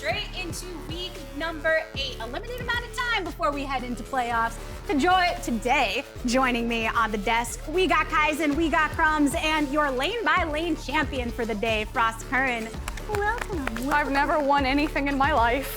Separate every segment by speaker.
Speaker 1: straight into week number 8. A limited amount of time before we head into playoffs. Today, joining me on the desk, we got Kaizen, we got Crumbs, and your lane-by-lane champion for the day, Frost Curran. Welcome.
Speaker 2: I've never won anything in my life.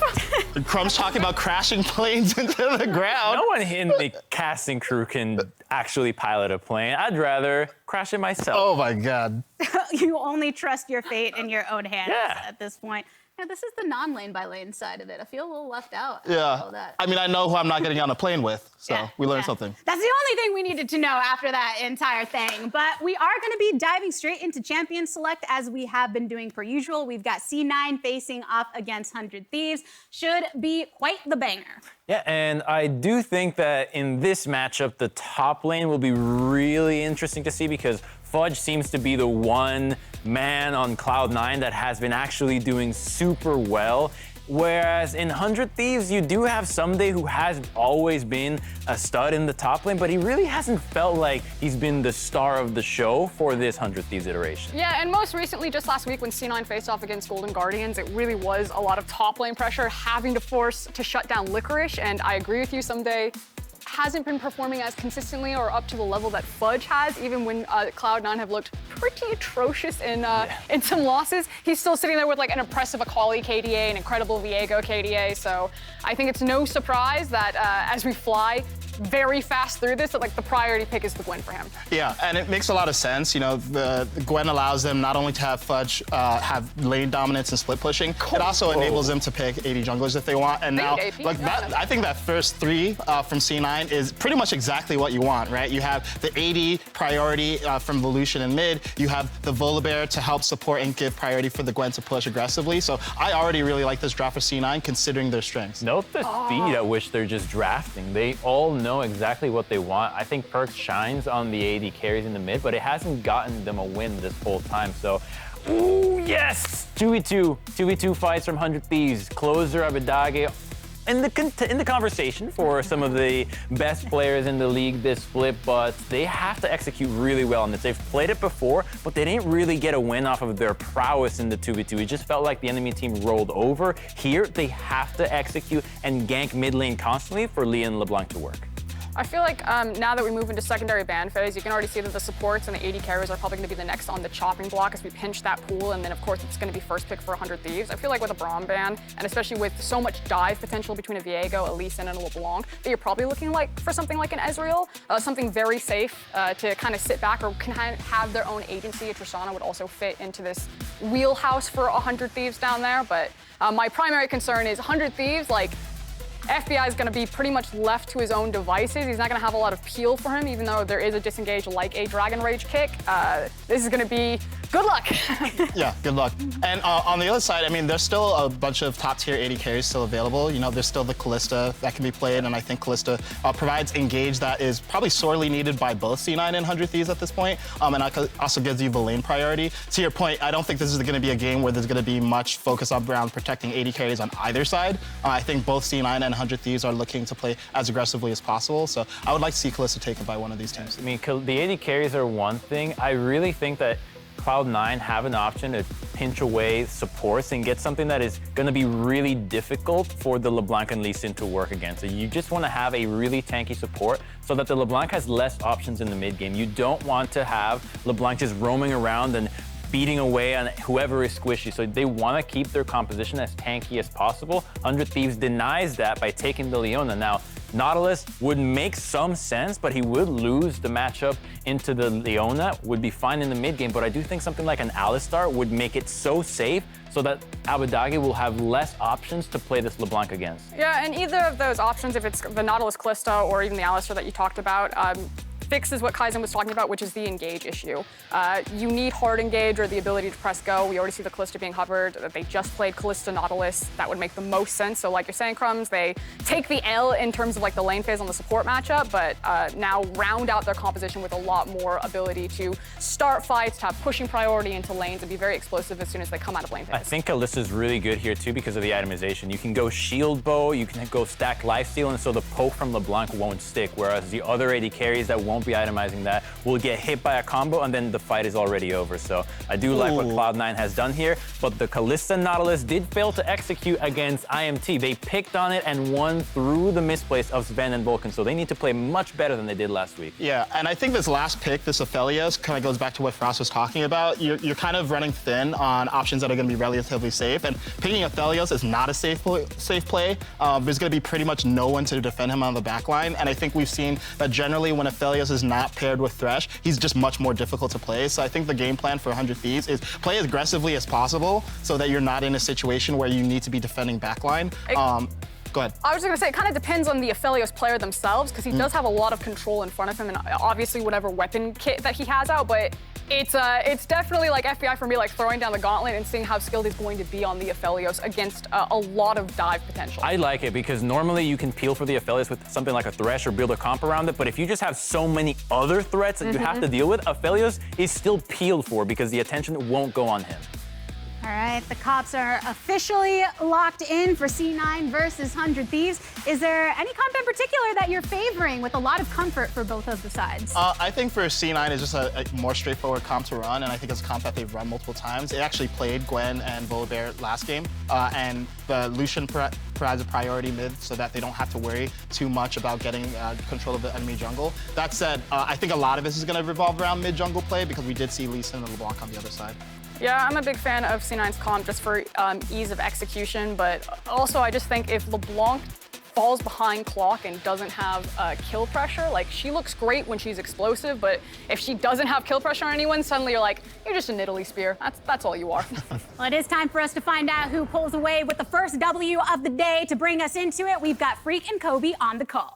Speaker 3: Crumbs talking about crashing planes into the ground.
Speaker 4: No one in the casting crew can actually pilot a plane. I'd rather crash it myself.
Speaker 3: Oh my God.
Speaker 1: You only trust your fate in your own hands
Speaker 4: Yeah.
Speaker 1: at this point. Now, this is the non-lane by lane side of it. I feel a little left out.
Speaker 3: Yeah.
Speaker 1: All that.
Speaker 3: I mean, I know who I'm not getting on a plane with, so
Speaker 1: Yeah,
Speaker 3: we learned
Speaker 1: yeah.
Speaker 3: something.
Speaker 1: That's the only thing we needed to know after that entire thing. But we are going to be diving straight into Champion Select as we have been doing per usual. We've got C9 facing off against 100 Thieves. Should be quite the banger.
Speaker 4: Yeah, and I do think that in this matchup, the top lane will be really interesting to see because Fudge seems to be the one man on Cloud9 that has been actually doing super well. Whereas in 100 Thieves, you do have Someday who has always been a stud in the top lane, but he really hasn't felt like he's been the star of the show for this 100 Thieves iteration.
Speaker 2: Yeah, and most recently, just last week when C9 faced off against Golden Guardians, it really was a lot of top lane pressure, having to force to shut down Licorice, and I agree with you, Someday hasn't been performing as consistently or up to the level that Fudge has, even when Cloud9 have looked pretty atrocious in some losses. He's still sitting there with like an impressive Akali KDA, an incredible Viego KDA, so I think it's no surprise that as we fly very fast through this, that like the priority pick is the Gwen for him.
Speaker 3: Yeah, and it makes a lot of sense. You know, the Gwen allows them not only to have Fudge have lane dominance and split pushing, it also enables them to pick AD junglers if they want. And now,
Speaker 2: AP,
Speaker 3: like that, I think that first three from C9 is pretty much exactly what you want, right? You have the AD priority from Volution in mid. You have the Volibear to help support and give priority for the Gwen to push aggressively. So I already really like this draft for C9 considering their strengths.
Speaker 4: Note the speed at which they're just drafting. They all know exactly what they want. I think Perkz shines on the AD carries in the mid, but it hasn't gotten them a win this whole time. So, ooh, yes! 2v2 fights from 100 Thieves. Closer Abidage in the conversation for some of the best players in the league this split, but they have to execute really well on this. They've played it before, but they didn't really get a win off of their prowess in the 2v2. It just felt like the enemy team rolled over. Here, they have to execute and gank mid lane constantly for Lee and LeBlanc to work.
Speaker 2: I feel like now that we move into secondary ban phase, you can already see that the supports and the AD carriers are probably going to be the next on the chopping block as we pinch that pool, and then of course it's going to be first pick for 100 Thieves. I feel like with a Braum ban, and especially with so much dive potential between a Viego, a Lee Sin, and a LeBlanc, that you're probably looking like for something like an Ezreal, something very safe to kind of sit back or can have their own agency. A Tristana would also fit into this wheelhouse for 100 Thieves down there, but my primary concern is 100 Thieves, like, FBI is going to be pretty much left to his own devices. He's not going to have a lot of peel for him, even though there is a disengage like a Dragon Rage kick. This is going to be good luck.
Speaker 3: Yeah, good luck. And on the other side, I mean, there's still a bunch of top-tier AD carries still available. You know, there's still the Kalista that can be played, and I think Kalista provides engage that is probably sorely needed by both C9 and 100 Thieves at this point, and also gives you the lane priority. To your point, I don't think this is going to be a game where there's going to be much focus on around protecting AD carries on either side. I think both C9 and 100 Thieves are looking to play as aggressively as possible, so I would like to see Kalista taken by one of these teams.
Speaker 4: I mean, the AD carries are one thing. I really think that Cloud9 have an option to pinch away supports and get something that is going to be really difficult for the LeBlanc and Lee Sin to work against. So you just want to have a really tanky support so that the LeBlanc has less options in the mid game. You don't want to have LeBlanc just roaming around and beating away on whoever is squishy. So they want to keep their composition as tanky as possible. 100 Thieves denies that by taking the Leona. Now, Nautilus would make some sense, but he would lose the matchup into the Leona, would be fine in the mid game, but I do think something like an Alistar would make it so safe so that Abidage will have less options to play this LeBlanc against.
Speaker 2: Yeah, and either of those options, if it's the Nautilus Kalista or even the Alistar that you talked about, fixes what Kaizen was talking about, which is the engage issue. You need hard engage or the ability to press go. We already see the Kalista being hovered. They just played Kalista Nautilus. That would make the most sense. So like you're saying, Crumbs, they take the L in terms of like the lane phase on the support matchup, but now round out their composition with a lot more ability to start fights, to have pushing priority into lanes, and be very explosive as soon as they come out of lane phase.
Speaker 4: I think Kalista's really good here too because of the itemization. You can go shield bow, you can go stack lifesteal, and so the poke from LeBlanc won't stick, whereas the other AD carries that won't won't be itemizing that, will get hit by a combo, and then the fight is already over. So I do like what Cloud9 has done here, but the Kalista Nautilus did fail to execute against IMT. They picked on it and won through the misplace of Sven and Vulcan, so they need to play much better than they did last week.
Speaker 3: Yeah, and I think this last pick, this Aphelios, kind of goes back to what Frost was talking about. You're kind of running thin on options that are going to be relatively safe, and picking Aphelios is not a safe play. There's going to be pretty much no one to defend him on the back line, and I think we've seen that generally when Aphelios is not paired with Thresh, he's just much more difficult to play. So I think the game plan for 100 Thieves is play as aggressively as possible so that you're not in a situation where you need to be defending backline. Go ahead.
Speaker 2: I was just going to say, it kind of depends on the Aphelios player themselves, because he does have a lot of control in front of him, and obviously whatever weapon kit that he has out, but it's definitely like FBI for me, like throwing down the gauntlet and seeing how skilled he's going to be on the Aphelios against a lot of dive potential.
Speaker 4: I like it because normally you can peel for the Aphelios with something like a Thresh or build a comp around it, but if you just have so many other threats that you have to deal with, Aphelios is still peeled for because the attention won't go on him.
Speaker 1: All right, the cops are officially locked in for C9 versus 100 Thieves. Is there any comp in particular that you're favoring with a lot of comfort for both of the sides?
Speaker 3: I think for C9 it's just a more straightforward comp to run, and I think it's a comp that they've run multiple times. They actually played Gwen and Volibear last game, and the Lucian provides a priority mid so that they don't have to worry too much about getting control of the enemy jungle. That said, I think a lot of this is going to revolve around mid jungle play because we did see Lee Sin and LeBlanc on the other side.
Speaker 2: Yeah, I'm a big fan of C9's comp just for ease of execution, but also I just think if LeBlanc falls behind Clock and doesn't have kill pressure, like she looks great when she's explosive, but if she doesn't have kill pressure on anyone, suddenly you're like, you're just a Nidalee spear. That's all you are.
Speaker 1: Well, it is time for us to find out who pulls away with the first W of the day. To bring us into it, we've got Freak and Kobe on the call.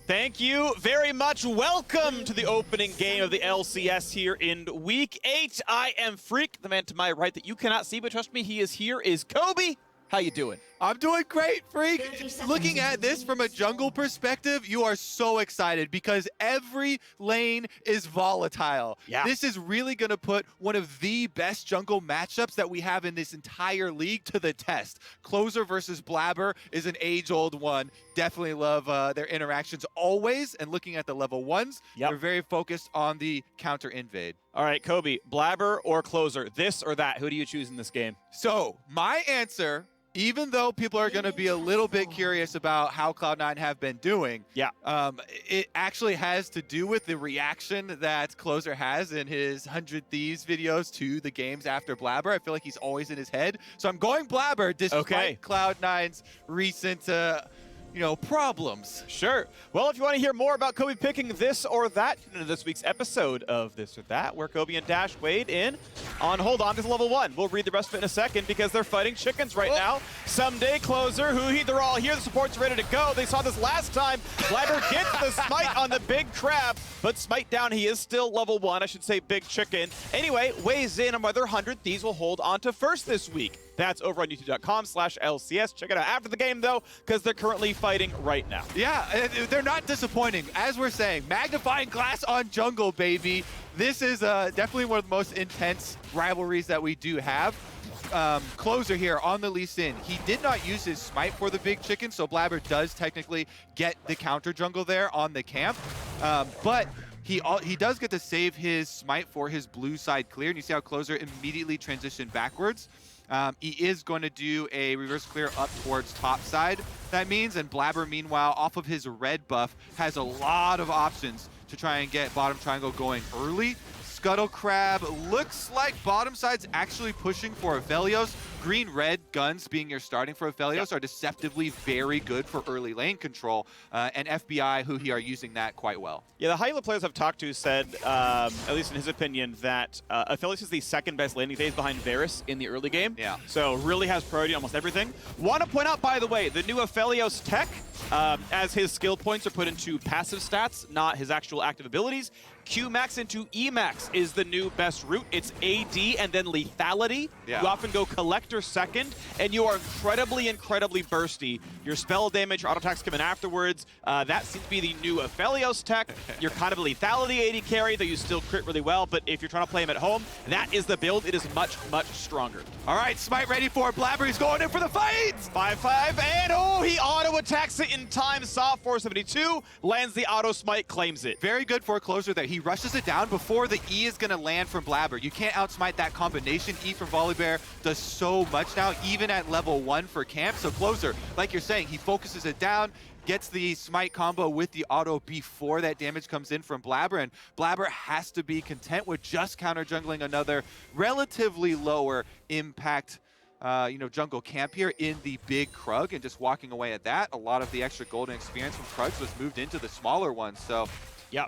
Speaker 5: Thank you very much. Welcome to the opening game of the LCS here in Week 8. I am Freak. The man to my right that you cannot see, but trust me, he is here, is Kobe. How you doing?
Speaker 6: I'm doing great, Freak. Looking at this from a jungle perspective, you are so excited because every lane is volatile.
Speaker 5: Yeah.
Speaker 6: This is really going to put one of the best jungle matchups that we have in this entire league to the test. Closer versus Blabber is an age-old one. Definitely love their interactions always. And looking at the level 1s, they're very focused on the counter invade.
Speaker 5: All right, Kobe, Blabber or Closer, this or that? Who do you choose in this game?
Speaker 6: So my answer, even though people are going to be a little bit curious about how Cloud9 have been doing, it actually has to do with the reaction that Closer has in his 100 Thieves videos to the games after Blabber. I feel like he's always in his head. So I'm going Blabber despite Cloud9's recent problems.
Speaker 5: Sure. Well, if you want to hear more about Kobe picking this or that, tune into this week's episode of This or That, where Kobe and Dash weighed in on Hold On to level 1. We'll read the rest of it in a second because they're fighting chickens right now. Someday Closer, they're all here. The support's ready to go. They saw this last time. Blabber gets the smite on the big crab, but smite down, he is still level 1. I should say big chicken. Anyway, weighs in on whether 100 Thieves will hold on to first this week. That's over on youtube.com/LCS. Check it out after the game, though, because they're currently fighting right now.
Speaker 6: Yeah, they're not disappointing. As we're saying, magnifying glass on jungle, baby. This is definitely one of the most intense rivalries that we do have. Closer here on the Lee Sin. He did not use his smite for the big chicken, so Blabber does technically get the counter jungle there on the camp. But he does get to save his smite for his blue side clear, and you see how Closer immediately transitioned backwards. He is going to do a reverse clear up towards top side, that means, and Blabber, meanwhile, off of his red buff, has a lot of options to try and get bottom triangle going early. Scuttle Crab looks like bottom side's actually pushing for Aphelios. Green-red guns being your starting for Aphelios are deceptively very good for early lane control, and FBI, who are using that quite well.
Speaker 5: Yeah, the high-level players I've talked to said, at least in his opinion, that Aphelios is the second best laning phase behind Varus in the early game.
Speaker 6: Yeah.
Speaker 5: So really has priority on almost everything. Want to point out, by the way, the new Aphelios tech, as his skill points are put into passive stats, not his actual active abilities. Q-Max into E-Max is the new best route. It's AD and then lethality.
Speaker 6: Yeah.
Speaker 5: You often go Collector after second, and you are incredibly bursty. Your spell damage, your auto attacks come in afterwards. That seems to be the new Aphelios tech. You're kind of a lethality AD carry, though you still crit really well, but if you're trying to play him at home, that is the build. It is much stronger.
Speaker 6: All right, Smite ready for it. Blabber, he's going in for the fight!
Speaker 5: 5-5, and oh, he auto attacks it in time. Soft 472, lands the auto smite, claims it.
Speaker 6: Very good for a closer there. He rushes it down before the E is going to land from Blabber. You can't outsmite that combination. E from Volibear does so much now, even at level 1 for camp. So closer, like you're saying, he focuses it down, gets the smite combo with the auto before that damage comes in from Blabber, and Blabber has to be content with just counter jungling another relatively lower impact jungle camp here in the big Krug, and just walking away at that. A lot of the extra golden experience from Krugs was moved into the smaller ones, so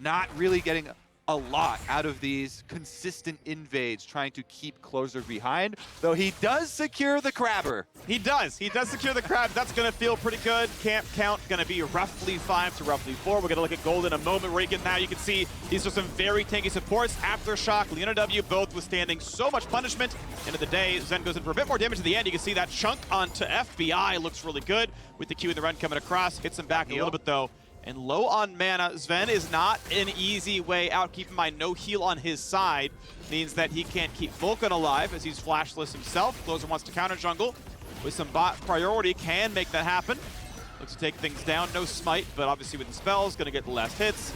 Speaker 6: not really getting a lot out of these consistent invades, trying to keep closer behind, though he does secure the crabber.
Speaker 5: He does secure the crab. That's going to feel pretty good. Camp count going to be roughly 5 to roughly 4. We're going to look at gold in a moment where you can now, you can see these are some very tanky supports. Aftershock, Leona W, both withstanding so much punishment. End of the day, Zen goes in for a bit more damage at the end. You can see that chunk onto FBI looks really good with the Q and the run coming across. Hits him back a little bit though. And low on mana, Sven is not an easy way out. Keep in mind, no heal on his side means that he can't keep Vulcan alive as he's flashless himself. Closer wants to counter jungle with some bot priority, can make that happen. Looks to take things down, no smite, but obviously with the spells, gonna get the last hits.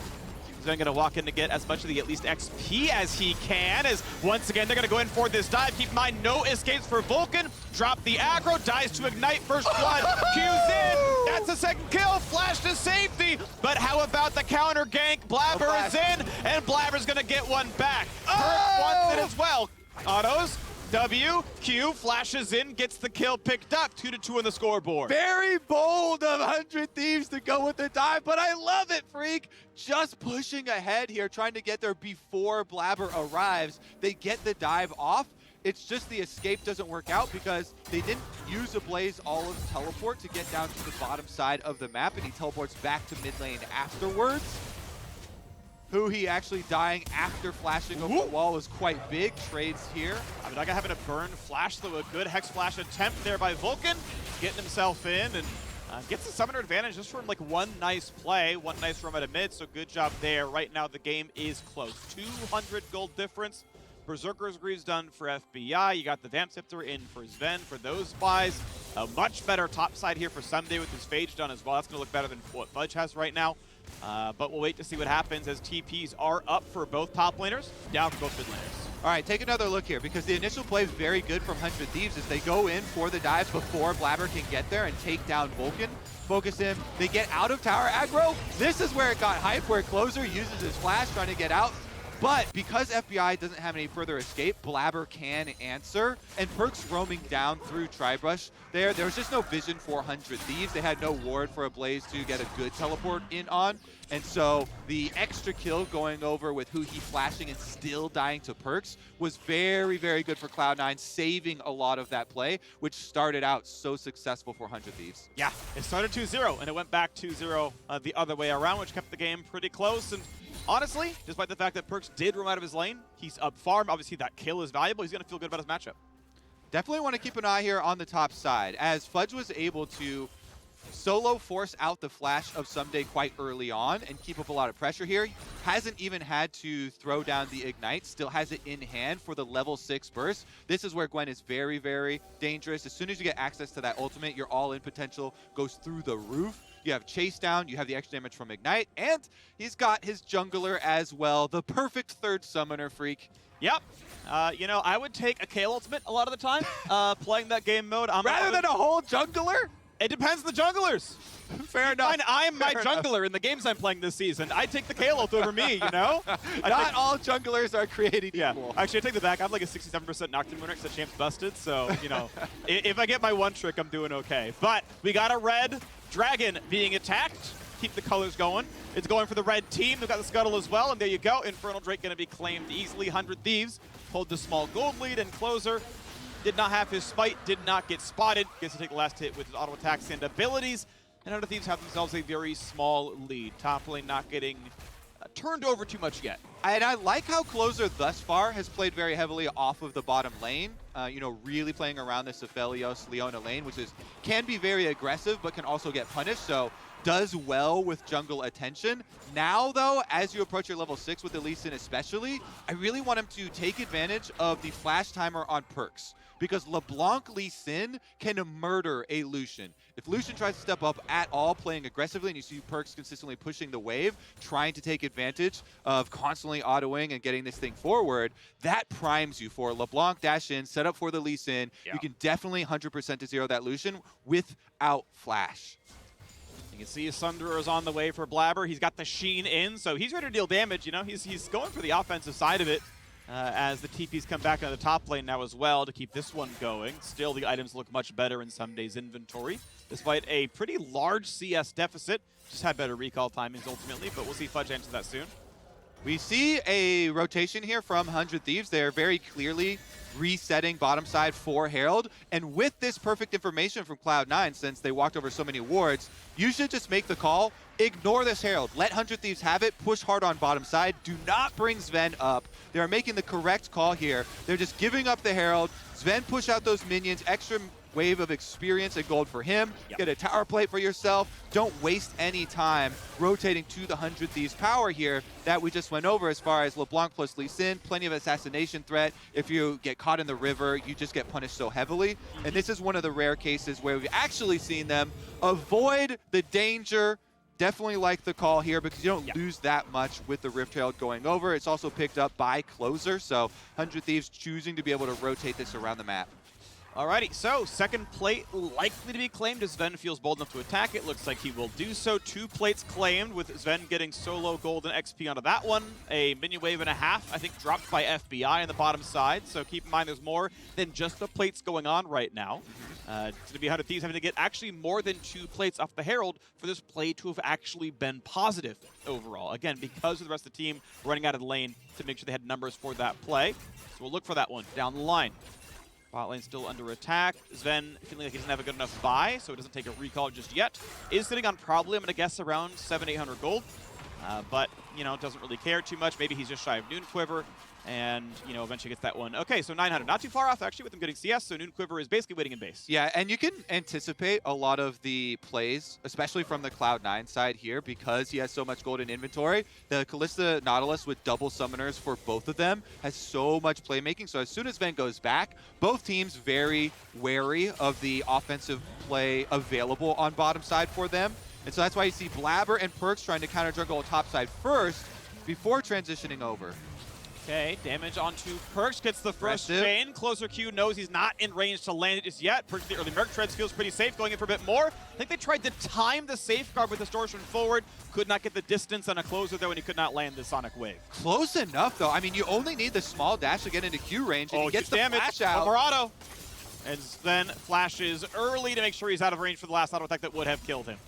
Speaker 5: Sven gonna walk in to get as much of the at least XP as he can, as once again, they're gonna go in for this dive. Keep in mind, no escapes for Vulcan. Drop the aggro, dies to ignite, first blood, Q's in. That's a second kill, flash to safety. But how about the counter gank? Blabber is in, and Blabber's gonna get one back. Perk wants it as well. Autos, W, Q, flashes in, gets the kill picked up. 2-2 on the scoreboard.
Speaker 6: Very bold of 100 Thieves to go with the dive, but I love it, Freak. Just pushing ahead here, trying to get there before Blabber arrives. They get the dive off. It's just the escape doesn't work out because they didn't use a Blaze Olive's teleport to get down to the bottom side of the map, and he teleports back to mid lane afterwards. He actually dying after flashing over the wall was quite big. Trades here.
Speaker 5: Avidaga having a burn flash, though a good Hex Flash attempt there by Vulcan. Getting himself in and gets the summoner advantage just from like one nice play, one nice roam out of mid, so good job there. Right now the game is close. 200 gold difference. Berserker's Greaves done for FBI. You got the Vamp Scepter in for Sven for those buys. A much better top side here for Sunday with his Phage done as well. That's going to look better than what Fudge has right now. But we'll wait to see what happens as TPs are up for both top laners, down for both mid laners.
Speaker 6: All right, take another look here, because the initial play is very good from 100 Thieves as they go in for the dives before Blabber can get there and take down Vulcan. Focus him, they get out of tower aggro. This is where it got hype, where Closer uses his flash trying to get out. But because FBI doesn't have any further escape, Blabber can answer, and Perk's roaming down through Tribrush there. There was just no vision for 100 Thieves. They had no ward for a Blaze to get a good teleport in on, and so the extra kill going over with Huhi flashing and still dying to Perks was very, very good for Cloud9, saving a lot of that play, which started out so successful for 100 Thieves.
Speaker 5: Yeah, it started 2-0, and it went back 2-0 the other way around, which kept the game pretty close. And honestly, despite the fact that Perks did roam out of his lane, he's up farm. Obviously, that kill is valuable. He's going to feel good about his matchup.
Speaker 6: Definitely want to keep an eye here on the top side, as Fudge was able to solo force out the flash of Someday quite early on and keep up a lot of pressure here. Hasn't even had to throw down the Ignite, still has it in hand for the level 6 burst. This is where Gwen is very, very dangerous. As soon as you get access to that ultimate, your all-in potential goes through the roof. You have Chase down, you have the extra damage from Ignite, and he's got his jungler as well, the perfect third summoner, Freak.
Speaker 5: Yep. I would take a Kayle ultimate a lot of the time, playing that game mode.
Speaker 6: Rather than a whole jungler?
Speaker 5: It depends on the junglers.
Speaker 6: Fair enough.
Speaker 5: I'm my jungler in the games I'm playing this season. I take the Kayle ult over me, you know?
Speaker 6: Not all junglers are created equal.
Speaker 5: Actually, I take the back. I have like a 67% Nocturne winner because the champ's busted. So, if I get my one trick, I'm doing okay. But we got a red dragon being attacked. Keep the colors going. It's going for the red team. They've got the scuttle as well. And there you go. Infernal Drake going to be claimed easily. 100 Thieves hold the small gold lead, and Closer did not have his spite, did not get spotted. Gets to take the last hit with his auto attacks and abilities. And 100 Thieves have themselves a very small lead. Top lane not getting turned over too much yet.
Speaker 6: And I like how Closer thus far has played very heavily off of the bottom lane. You know, really playing around this Aphelios Leona lane, which can be very aggressive, but can also get punished. So does well with jungle attention. Now, though, as you approach your level 6 with the Lee Sin especially, I really want him to take advantage of the flash timer on perks. Because LeBlanc Lee Sin can murder a Lucian. If Lucian tries to step up at all, playing aggressively, and you see Perks consistently pushing the wave, trying to take advantage of constantly autoing and getting this thing forward, that primes you for LeBlanc dash in, set up for the Lee Sin.
Speaker 5: Yeah.
Speaker 6: You can definitely 100% to zero that Lucian without flash.
Speaker 5: You can see Sunderer is on the way for Blabber. He's got the Sheen in, so he's ready to deal damage. You know, he's going for the offensive side of it. As the TPs come back on the top lane now as well to keep this one going. Still, the items look much better in Sunday's inventory, despite a pretty large CS deficit. Just had better recall timings ultimately, but we'll see Fudge answer that soon.
Speaker 6: We see a rotation here from 100 Thieves. They're very clearly resetting bottom side for Herald. And with this perfect information from Cloud9, since they walked over so many wards, you should just make the call. Ignore this Herald. Let 100 Thieves have it. Push hard on bottom side. Do not bring Sven up. They are making the correct call here. They're just giving up the Herald. Sven push out those minions. Extra wave of experience and gold for him.
Speaker 5: Yep.
Speaker 6: Get a tower plate for yourself. Don't waste any time rotating to the 100 Thieves power here that we just went over as far as LeBlanc plus Lee Sin. Plenty of assassination threat. If you get caught in the river, you just get punished so heavily. And this is one of the rare cases where we've actually seen them avoid the danger. Definitely like the call here because you don't lose that much with the Rift Herald going over. It's also picked up by Closer, so 100 Thieves choosing to be able to rotate this around the map.
Speaker 5: Alrighty, so second plate likely to be claimed as Sven feels bold enough to attack it. Looks like he will do so. 2 plates claimed with Sven getting solo gold and XP onto that one. A minion wave and a half, I think, dropped by FBI on the bottom side. So keep in mind there's more than just the plates going on right now. It's going to be 100 Thieves having to get actually more than 2 plates off the Herald for this play to have actually been positive overall. Again, because of the rest of the team running out of the lane to make sure they had numbers for that play. So we'll look for that one down the line. Bot lane still under attack. Sven feeling like he doesn't have a good enough buy, so it doesn't take a recall just yet. Is sitting on probably, I'm going to guess, around 700-800 gold. But, you know, doesn't really care too much. Maybe he's just shy of Noon Quiver. And, you know, eventually gets that one. Okay, so 900. Not too far off, actually, with him getting CS. So Noon Quiver is basically waiting in base.
Speaker 6: Yeah, and you can anticipate a lot of the plays, especially from the Cloud9 side here, because he has so much gold in inventory. The Kalista Nautilus with double summoners for both of them has so much playmaking. So as soon as Sven goes back, both teams very wary of the offensive play available on bottom side for them. And so that's why you see Blabber and Perks trying to counter jungle top side first before transitioning over.
Speaker 5: Okay, damage onto Perks, gets the first chain. Closer Q knows he's not in range to land it just yet. Perks, the early Merc Treads, feels pretty safe, going in for a bit more. I think they tried to time the safeguard with Distortion forward. Could not get the distance on a Closer, though, and he could not land the Sonic Wave.
Speaker 6: Close enough, though. I mean, you only need the small dash to get into Q range, and he gets the flash out.
Speaker 5: Alvarado. And then flashes early to make sure he's out of range for the last auto attack that would have killed him.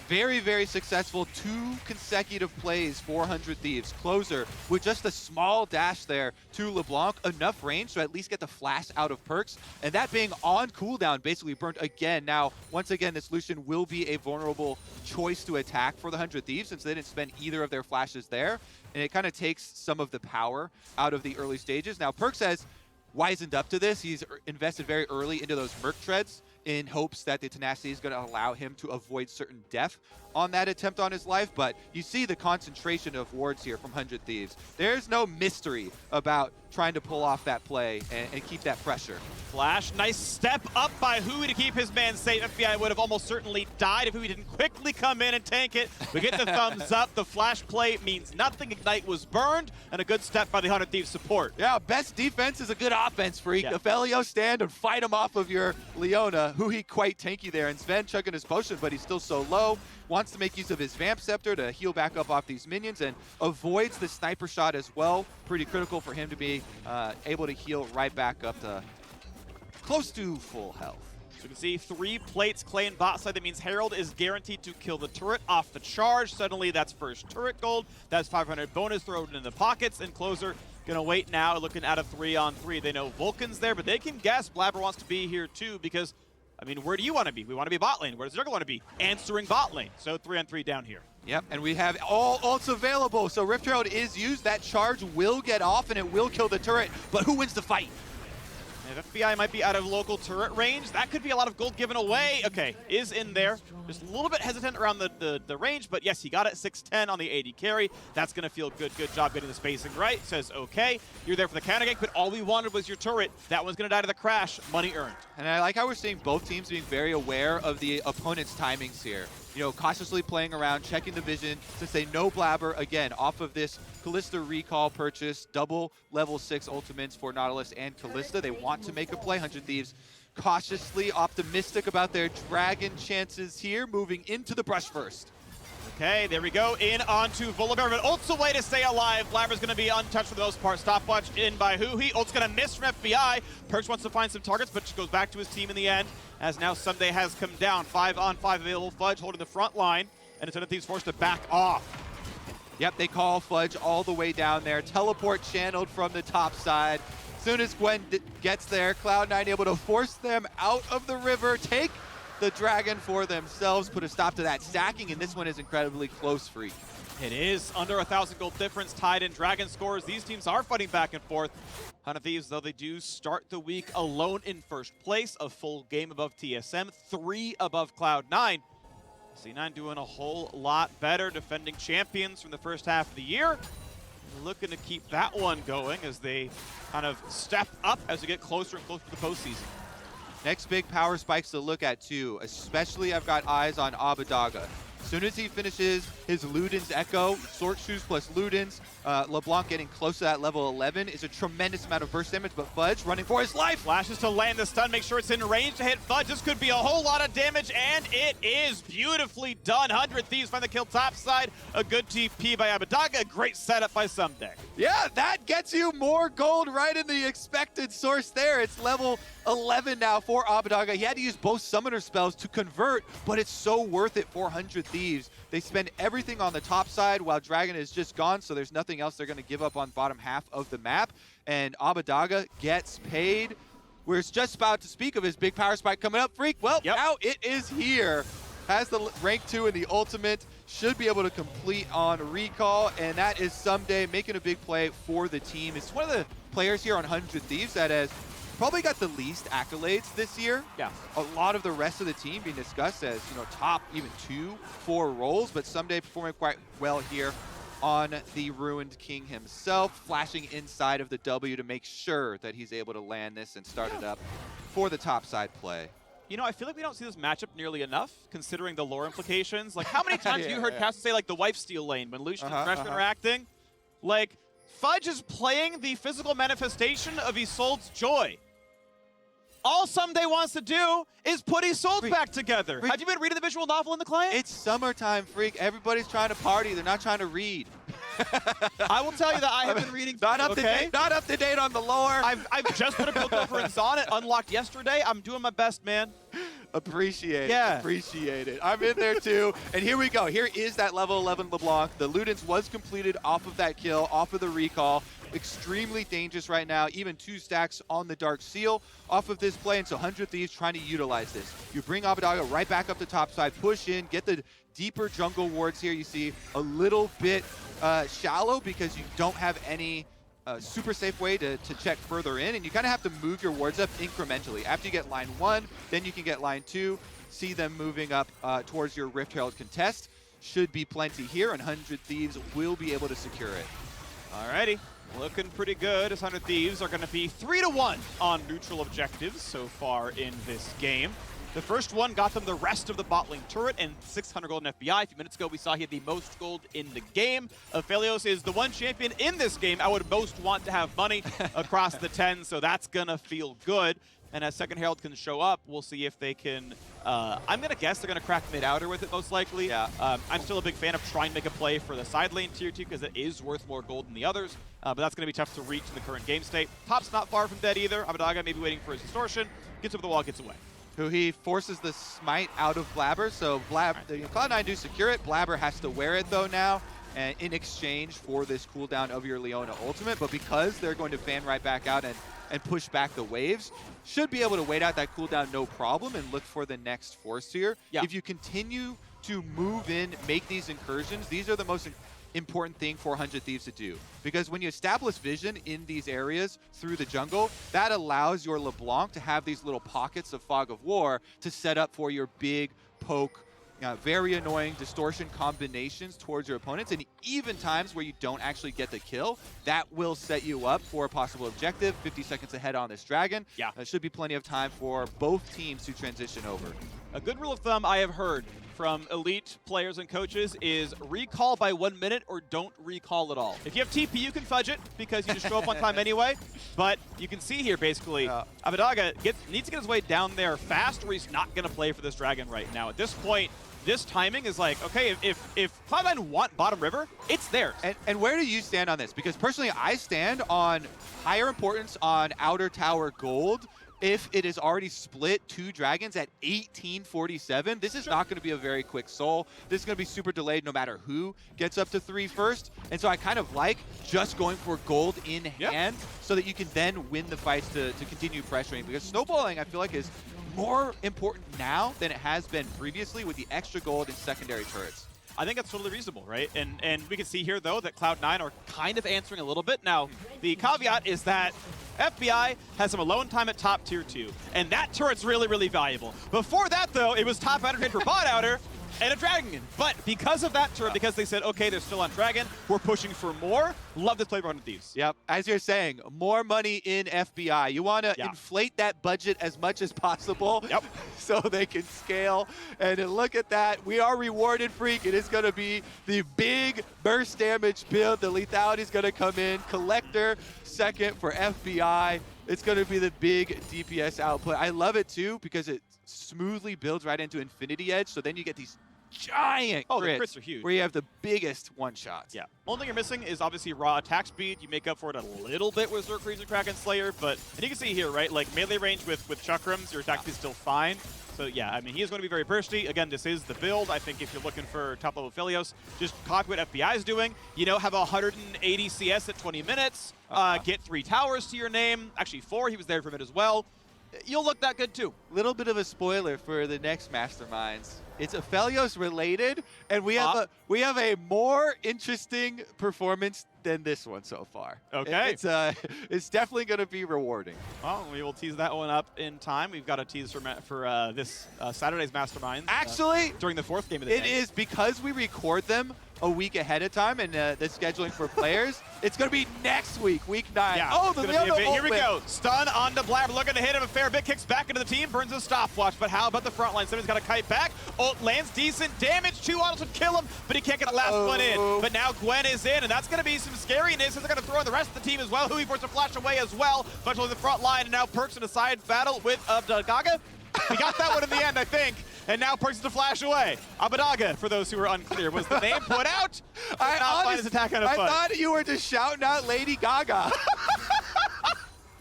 Speaker 6: Very, very successful 2 consecutive plays for 100 Thieves. Closer with just a small dash there to LeBlanc, enough range to at least get the flash out of Perks. And that being on cooldown, basically burnt again. Now, once again, this Lucian will be a vulnerable choice to attack for the 100 Thieves since they didn't spend either of their flashes there. And it kind of takes some of the power out of the early stages. Now, Perks has wisened up to this. He's invested very early into those Merc Treads in hopes that the tenacity is going to allow him to avoid certain death on that attempt on his life. But you see the concentration of wards here from 100 Thieves. There's no mystery about trying to pull off that play and keep that pressure.
Speaker 5: Flash, nice step up by Hui to keep his man safe. FBI would have almost certainly died if Hui didn't quickly come in and tank it. We get the thumbs up. The flash play means nothing. Ignite was burned, and a good step by the 100 Thieves support.
Speaker 6: Yeah, best defense is a good offense, freak.
Speaker 5: Yeah.
Speaker 6: Aphelios stand and fight him off of your Leona. Hui quite tanky there, and Sven chugging his potion, but he's still so low. Wants to make use of his Vamp Scepter to heal back up off these minions and avoids the sniper shot as well. Pretty critical for him to be able to heal right back up to close to full health.
Speaker 5: So you can see 3 plates claimed bot side. That means Herald is guaranteed to kill the turret off the charge. Suddenly that's first turret gold. That's 500 bonus thrown in the pockets. And Closer gonna wait now, looking at a 3-on-3. They know Vulcan's there, but they can guess Blabber wants to be here too because, I mean, where do you want to be? We want to be bot lane. Where does Zergle want to be? Answering bot lane. So 3-on-3 down here.
Speaker 6: Yep, and we have all ults available. So Rift Herald is used. That charge will get off, and it will kill the turret. But who wins the fight?
Speaker 5: If FBI might be out of local turret range, that could be a lot of gold given away. Okay, is in there. Just a little bit hesitant around the range, but yes, he got it 610 on the AD carry. That's going to feel good. Good job getting the spacing right. Says, okay, you're there for the counter gank, but all we wanted was your turret. That one's going to die to the crash. Money earned.
Speaker 6: And I like how we're seeing both teams being very aware of the opponent's timings here. You know, cautiously playing around, checking the vision to say no blabber, again, off of this Kalista recall purchase, double level 6 ultimates for Nautilus and Kalista. They want to make a play. 100 Thieves cautiously optimistic about their dragon chances here, moving into the brush first.
Speaker 5: Okay, there we go. In onto Volibear, but ult's a way to stay alive. Blabber's going to be untouched for the most part. Stopwatch in by Huhi. Ult's going to miss from FBI. Perch wants to find some targets, but just goes back to his team in the end, as now Sunday has come down. 5-on-5 available. Fudge holding the front line, and it's 100 Thieves forced to back off.
Speaker 6: Yep, they call Fudge all the way down there. Teleport channeled from the top side. As soon as Gwen gets there, Cloud9 able to force them out of the river, take the dragon for themselves, put a stop to that stacking, and this one is incredibly close, Freak.
Speaker 5: It is under 1,000 gold difference, tied in dragon scores. These teams are fighting back and forth. 100 Thieves, though, they do start the week alone in first place, a full game above TSM, 3 above Cloud9. C9 doing a whole lot better, defending champions from the first half of the year. Looking to keep that one going as they kind of step up as we get closer and closer to the postseason.
Speaker 6: Next big power spikes to look at too, especially I've got eyes on Abadaga. As soon as he finishes his Luden's Echo, Sword Shoes plus Luden's, LeBlanc getting close to that level 11 is a tremendous amount of burst damage, but Fudge running for his life.
Speaker 5: Flashes to land the stun, make sure it's in range to hit Fudge. This could be a whole lot of damage, and it is beautifully done. 100 Thieves find the kill topside. A good TP by Abadaga, a great setup by Someday.
Speaker 6: Yeah, that gets you more gold right in the expected source there. It's level 11 now for Abadaga. He had to use both summoner spells to convert, but it's so worth it for 100 Thieves. They spend everything on the top side while Dragon is just gone, so there's nothing else they're going to give up on bottom half of the map. And Abadaga gets paid. We're just about to speak of his big power spike coming up, Freak. Well, now it is here. Has the rank 2 in the ultimate. Should be able to complete on recall, and that is Someday making a big play for the team. It's one of the players here on 100 Thieves that has probably got the least accolades this year.
Speaker 5: Yeah.
Speaker 6: A lot of the rest of the team being discussed as, you know, top even 2-4 roles, but Someday performing quite well here on the Ruined King himself, flashing inside of the W to make sure that he's able to land this and start it up for the top side play.
Speaker 5: You know, I feel like we don't see this matchup nearly enough, considering the lore implications. Like, how many times have you heard Castle say, like, the wife steal lane when Lucian and Thresh are interacting? Like, Fudge is playing the physical manifestation of Isolde's joy. All Someday wants to do is put Isolde back together. Have you been reading the visual novel in the client?
Speaker 6: It's summertime, Freak. Everybody's trying to party. They're not trying to read.
Speaker 5: I will tell you that I have been reading.
Speaker 6: Not up to date on the lore.
Speaker 5: I've just put a build over in Zon. It unlocked yesterday. I'm doing my best, man.
Speaker 6: Appreciate it. Appreciate it. I'm in there too. And here we go. Here is that level 11 LeBlanc. The Ludens was completed off of that kill, off of the recall. Extremely dangerous right now. Even 2 stacks on the Dark Seal off of this play. And so 100 Thieves trying to utilize this. You bring Abadaga right back up the top side, push in, get the deeper jungle wards here. You see a little bit shallow because you don't have any super safe way to check further in, and you kind of have to move your wards up incrementally. After you get line 1, then you can get line 2, see them moving up towards your Rift Herald contest. Should be plenty here, and 100 Thieves will be able to secure it.
Speaker 5: Alrighty, looking pretty good as 100 Thieves are going to be 3-1 on neutral objectives so far in this game. The first one got them the rest of the bot lane turret and 600 gold in FBI. A few minutes ago, we saw he had the most gold in the game. Aphelios is the one champion in this game I would most want to have money across the 10, so that's going to feel good. And as second Herald can show up, we'll see if they can... I'm going to guess they're going to crack mid-outer with it, most likely.
Speaker 6: Yeah.
Speaker 5: I'm still a big fan of trying to make a play for the side lane tier 2 because it is worth more gold than the others. But that's going to be tough to reach in the current game state. Top's not far from dead either. Abadaga maybe waiting for his distortion. Gets over the wall, gets away.
Speaker 6: Who he forces the smite out of Blabber, so Cloud9 do secure it. Blabber has to wear it though now, and in exchange for this cooldown of your Leona ultimate. But because they're going to fan right back out and push back the waves, should be able to wait out that cooldown no problem and look for the next force here.
Speaker 5: Yeah.
Speaker 6: If you continue to move in, make these incursions, these are the most important thing for 100 Thieves to do. Because when you establish vision in these areas through the jungle, that allows your LeBlanc to have these little pockets of Fog of War to set up for your big poke, very annoying distortion combinations towards your opponents, and even times where you don't actually get the kill, that will set you up for a possible objective. 50 seconds ahead on this dragon.
Speaker 5: Yeah.
Speaker 6: There should be plenty of time for both teams to transition over.
Speaker 5: A good rule of thumb I have heard from elite players and coaches is recall by 1 minute or don't recall at all. If you have TP, you can fudge it because you just show up on time anyway. But you can see here, basically, Abbedagga needs to get his way down there fast or he's not going to play for this dragon right now. At this point, this timing is like, okay, if Cloud9 want bottom river, it's theirs.
Speaker 6: And where do you stand on this? Because personally, I stand on higher importance on outer tower gold. If it is already split 2 dragons at 1847, this is not going to be a very quick soul. This is going to be super delayed no matter who gets up to 3 first. And so I kind of like just going for gold in hand so that you can then win the fights to continue pressuring. Because snowballing, I feel like, is more important now than it has been previously with the extra gold and secondary turrets.
Speaker 5: I think that's totally reasonable, right? And we can see here, though, that Cloud9 are kind of answering a little bit. Now, the caveat is that FBI has some alone time at top tier 2, and that turret's really, really valuable. Before that, though, it was top outer trade for bot outer and a dragon. But because of that turret, because they said, okay, they're still on dragon, we're pushing for more. Love this play by 100 Thieves.
Speaker 6: Yep, as you're saying, more money in FBI. You want to inflate that budget as much as possible so they can scale. And look at that. We are rewarded, Freak. It is going to be the big burst damage build. The lethality is going to come in. Collector second for FBI. It's going to be the big DPS output. I love it, too, because it smoothly builds right into Infinity Edge. So then you get these giant
Speaker 5: the crits are huge.
Speaker 6: where you have the biggest one-shots.
Speaker 5: Yeah. Only thing you're missing is obviously raw attack speed. You make up for it a little bit with Zerg Freezer, Kraken Slayer, but and you can see here, right, like melee range with Chakrams, your attack speed is still fine. So yeah, I mean, he is going to be very bursty. Again, this is the build. I think if you're looking for top-level Philios, just copy what FBI is doing. You know, have 180 CS at 20 minutes, get 3 towers to your name. Actually, 4. He was there for a bit as well. You'll look that good, too.
Speaker 6: Little bit of a spoiler for the next Masterminds. It's Aphelios related, and we have a more interesting performance than this one so far.
Speaker 5: Okay.
Speaker 6: It's definitely going to be rewarding.
Speaker 5: Well, we will tease that one up in time. We've got a tease for this Saturday's Masterminds.
Speaker 6: Actually,
Speaker 5: during the 4th game of the day.
Speaker 6: It is because we record them a week ahead of time, and the scheduling for players. It's going to be next week, week 9.
Speaker 5: Yeah,
Speaker 6: oh, the
Speaker 5: here we go. Stun onto Blab, looking to hit him a fair bit. Kicks back into the team, burns a stopwatch. But how about the front line? Somebody's got a kite back. Ult lands decent damage. 2 autos would kill him, but he can't get a last one in. But now Gwen is in, and that's going to be some scariness. They're going to throw in the rest of the team as well. Hui forced to flash away as well. Bunch of the front line, and now Perks in a side battle with Abbedagga. He got that one in the end, I think. And now Perks to flash away. Abbedagga, for those who are unclear, was the name put out. I
Speaker 6: thought you were just shouting out Lady Gaga.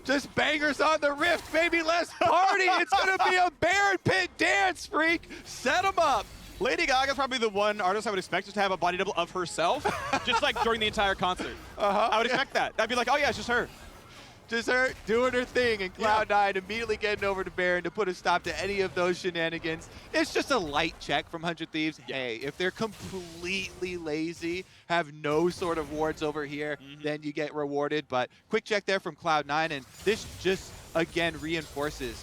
Speaker 6: Just bangers on the rift, maybe less party. It's going to be a Baron Pit dance, Freak. Set them up.
Speaker 5: Lady Gaga's probably the one artist I would expect just to have a body double of herself, just like during the entire concert. I would expect that. I'd be like, oh yeah, it's just her.
Speaker 6: Just her doing her thing, and Cloud9 immediately getting over to Baron to put a stop to any of those shenanigans. It's just a light check from 100 Thieves. Hey, if they're completely lazy, have no sort of wards over here, then you get rewarded. But quick check there from Cloud9, and this just, again, reinforces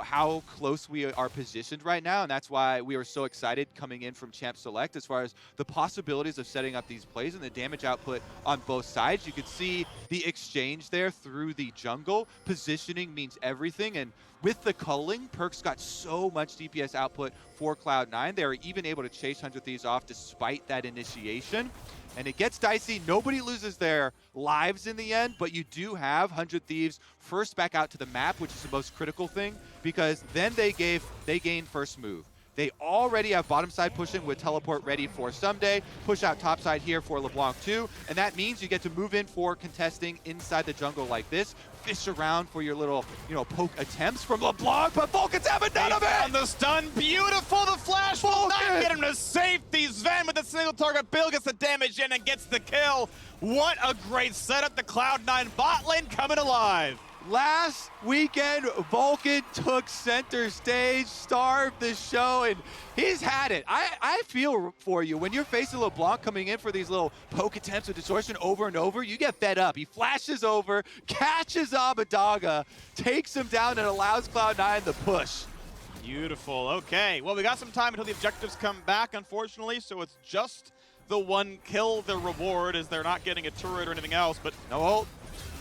Speaker 6: how close we are positioned right now, and that's why we were so excited coming in from Champ Select as far as the possibilities of setting up these plays and the damage output on both sides. You could see the exchange there through the jungle. Positioning means everything, and with the culling, Perks got so much DPS output for Cloud9. They were even able to chase 100 Thieves off despite that initiation. And it gets dicey. Nobody loses their lives in the end, but you do have 100 Thieves first back out to the map, which is the most critical thing, because then they gain first move. They already have bottom side pushing with teleport ready for someday. Push out top side here for LeBlanc too, and that means you get to move in for contesting inside the jungle like this. Fish around for your little, poke attempts from LeBlanc, but Vulcan's having none of it!
Speaker 5: On the stun, beautiful, the flash will not get him to safety. Sven with a single target build gets the damage in and gets the kill. What a great setup, the Cloud9 bot lane coming alive.
Speaker 6: Last weekend, Vulcan took center stage, starved the show, and he's had it. I feel for you. When you're facing LeBlanc coming in for these little poke attempts with distortion over and over, you get fed up. He flashes over, catches Abadaga, takes him down, and allows Cloud9 the push.
Speaker 5: Beautiful. Okay. Well, we got some time until the objectives come back, unfortunately, so it's just the one kill, the reward, as they're not getting a turret or anything else, but no ult.